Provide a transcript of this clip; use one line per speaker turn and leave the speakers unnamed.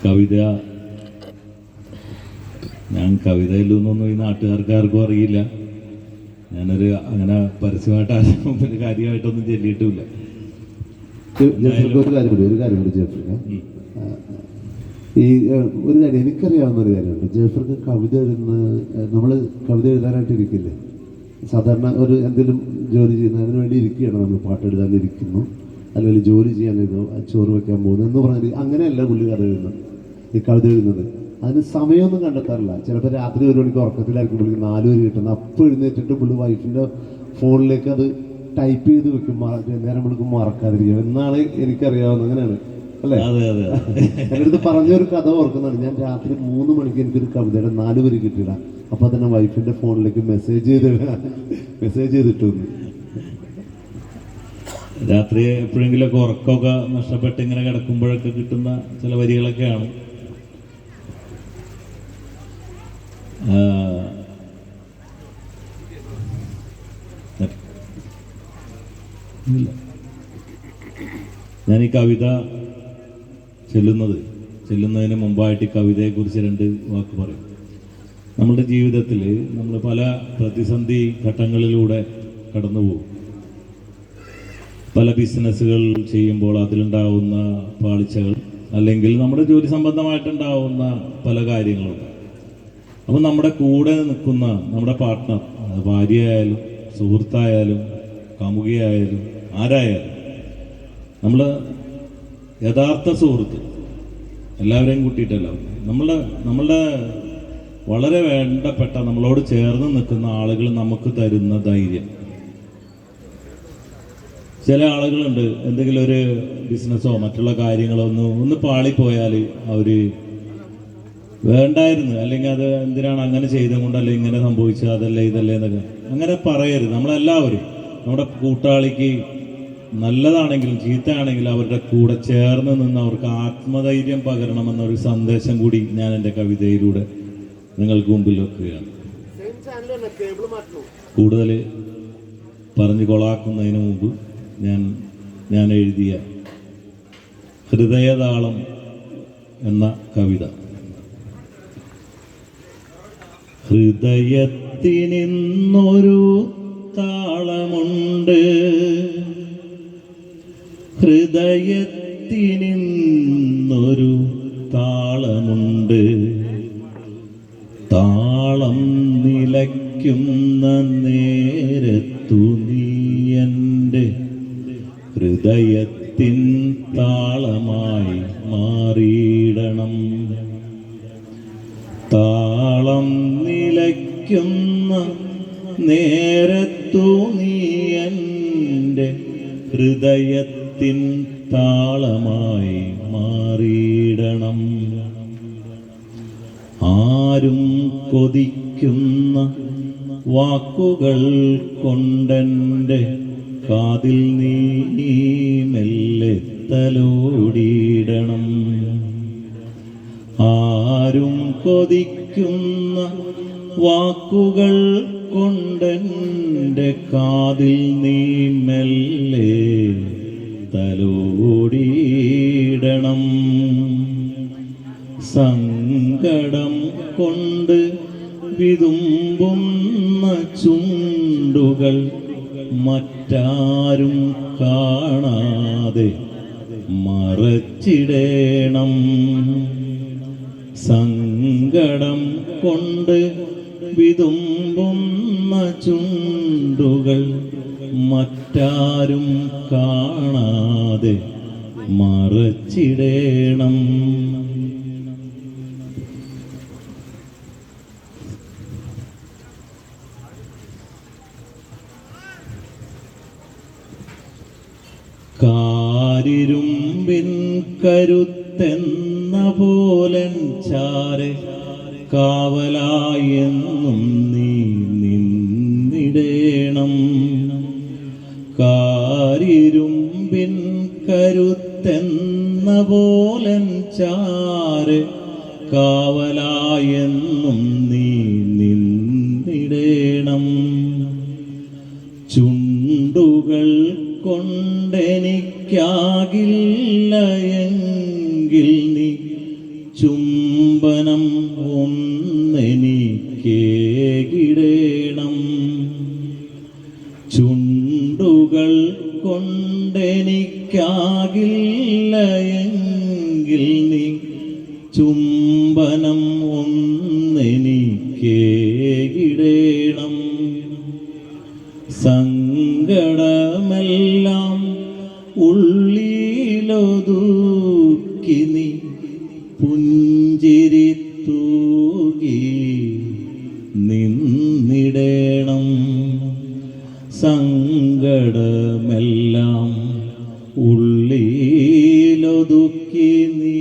കവിത ഞാൻ കവിതയിലൊന്നും ഈ നാട്ടുകാർക്കാർക്കും അറിയില്ല. ഞാനൊരു അങ്ങനെ പരസ്യമായിട്ട് ആരും മുമ്പിൽ കാര്യമായിട്ടൊന്നും ചൊല്ലിയിട്ടുമില്ല.
ഒരു കാര്യമുണ്ട് ജേഫർക്ക്, ഈ ഒരു കാര്യം എനിക്കറിയാവുന്ന ഒരു കാര്യമുണ്ട്. ജേഫർക്ക് കവിത എഴുതുന്ന, നമ്മൾ കവിത എഴുതാനായിട്ട് ഇരിക്കില്ലേ, സാധാരണ ഒരു എന്തെങ്കിലും ജോലി ചെയ്യുന്ന അതിന് വേണ്ടി ഇരിക്കുകയാണ്, നമ്മൾ പാട്ടെഴുതാൻ ഇരിക്കുന്നു, അല്ലെങ്കിൽ ജോലി ചെയ്യാനിരുന്നു, ചോറ് വെക്കാൻ പോകുന്നു എന്ന് പറഞ്ഞാൽ അങ്ങനെയല്ല പുള്ളി കഥ എഴുതുന്നത്, ഈ കവിത എഴുതുന്നത്. അതിന് സമയമൊന്നും കണ്ടെത്താറില്ല. ചിലപ്പോൾ രാത്രി 1 മണിക്ക് ഉറക്കത്തിലായിരിക്കും പുള്ളിക്ക് 4 വരെ കിട്ടുന്നത്. അപ്പോൾ എഴുന്നേറ്റിട്ട് പുള്ളി വൈഫിൻ്റെ ഫോണിലേക്ക് അത് ടൈപ്പ് ചെയ്ത് വെക്കും, നേരം വിളിക്കും മറക്കാതിരിക്കും എന്നാണ് എനിക്കറിയാവുന്നത്. അങ്ങനെയാണ് അല്ലേ? എൻ്റെ അടുത്ത് പറഞ്ഞൊരു കഥ ഓർക്കുന്നതാണ്. ഞാൻ രാത്രി 3 മണിക്ക് എനിക്കൊരു കവിതയുടെ 4 വരെ കിട്ടിയില്ല. അപ്പോൾ തന്നെ വൈഫിൻ്റെ ഫോണിലേക്ക് മെസ്സേജ് ചെയ്തിട്ടു.
രാത്രി എപ്പോഴെങ്കിലുമൊക്കെ ഉറക്കമൊക്കെ നഷ്ടപ്പെട്ട് ഇങ്ങനെ കിടക്കുമ്പോഴൊക്കെ കിട്ടുന്ന ചില വരികളൊക്കെയാണ്. ഞാൻ ഈ കവിത ചെല്ലുന്നതിന് മുമ്പായിട്ട് ഈ കവിതയെക്കുറിച്ച് 2 വാക്ക് പറയും. നമ്മുടെ ജീവിതത്തിൽ നമ്മൾ പല പ്രതിസന്ധി ഘട്ടങ്ങളിലൂടെ കടന്നു പോകും. പല ബിസിനസ്സുകൾ ചെയ്യുമ്പോൾ അതിലുണ്ടാവുന്ന പാളിച്ചകൾ, അല്ലെങ്കിൽ നമ്മുടെ ജോലി സംബന്ധമായിട്ടുണ്ടാവുന്ന പല കാര്യങ്ങളുണ്ട്. അപ്പം നമ്മുടെ കൂടെ നിൽക്കുന്ന നമ്മുടെ പാർട്ട്ണർ, ഭാര്യയായാലും സുഹൃത്തായാലും കാമുകിയായാലും ആരായാലും, നമ്മൾ യഥാർത്ഥ സുഹൃത്ത്, എല്ലാവരെയും കൂട്ടിയിട്ടല്ല, നമ്മളുടെ വളരെ വേണ്ടപ്പെട്ട നമ്മളോട് ചേർന്ന് നിൽക്കുന്ന ആളുകൾ നമുക്ക് തരുന്ന ധൈര്യം. ചില ആളുകളുണ്ട്, എന്തെങ്കിലും ഒരു ബിസിനസ്സോ മറ്റുള്ള കാര്യങ്ങളോ ഒന്ന് പാളിപ്പോയാൽ അവർ വേണ്ടായിരുന്നു, അല്ലെങ്കിൽ അത് എന്തിനാണ് അങ്ങനെ ചെയ്തുകൊണ്ടല്ലേ ഇങ്ങനെ സംഭവിച്ചത്, അതല്ലേ ഇതല്ലേ എന്നൊക്കെ അങ്ങനെ പറയരുത്. നമ്മളെല്ലാവരും നമ്മുടെ കൂട്ടാളിക്ക് നല്ലതാണെങ്കിലും ചീത്തയാണെങ്കിലും അവരുടെ കൂടെ ചേർന്ന് നിന്ന് അവർക്ക് ആത്മധൈര്യം പകരണമെന്നൊരു സന്ദേശം കൂടി ഞാൻ എൻ്റെ കവിതയിലൂടെ നിങ്ങൾക്ക് മുമ്പിൽ വെക്കുകയാണ്. കൂടുതൽ പറഞ്ഞു കൊളാക്കുന്നതിന് മുമ്പ് ഞാൻ എഴുതിയ ഹൃദയതാളം എന്ന കവിത. ഹൃദയത്തിനിന്നൊരു താളമുണ്ട്, ഹൃദയത്തിനിന്നൊരു താളമുണ്ട്, താളം നിലയ്ക്കുന്ന നേരത്തു നീ എൻ്റെ ഹൃദയത്തിൻ താളമായി മാറിയിടണം. താളം നിലയ്ക്കുന്ന നേരത്തു നീ എൻ്റെ ഹൃദയത്തിൻ താളമായി മാറിയിടണം. ആരും കൊതിക്കുന്ന വാക്കുകൾ കൊണ്ടെൻ്റെ കാതിൽ നീ മെല്ലെ തലോടിയിടണം. ആരും കൊതിക്കുന്ന വാക്കുകൾ കൊണ്ടെൻ്റെ കാതിൽ നീ മെല്ലെ തലോടിയിടണം. സങ്കടം കൊണ്ട് വിതുമ്പുന്ന ചുണ്ടുകൾ മറ്റാരും കാണാതെ മറച്ചിടേണം. സങ്കടം കൊണ്ട് വിതുമ്പുന്ന ചുണ്ടുകൾ മറ്റാരും കാണാതെ മറച്ചിടേണം. കാരിരുമ്പിൻ കരുത്തെന്ന പോലൻ ചാരെ കാവലായെന്നും നീ നിന്നിടേണം. കാരിരുമ്പിൻ കരുത്തെന്ന പോലൻ ചാരെ കാവലായെന്നും നീ നിന്നിടേണം. ചുണ്ടുകൾ കൊണ്ടെനിക്കാകില്ല എങ്കിൽ നീ ചുംബനം ഒന്നെനിക്കേകിടേണം. ചുണ്ടുകൾ കൊണ്ടെനിക്കാകില്ല എങ്കിൽ നീ ചുംബനം ഒന്നെനിക്കേകിടേണം. സങ്കടമെല്ലാം ഉള്ളിലൊതുക്കി നീ പുഞ്ചിരി തൂകി നിന്നിടേണം. സങ്കടമെല്ലാം ഉള്ളിലൊതുക്കി നീ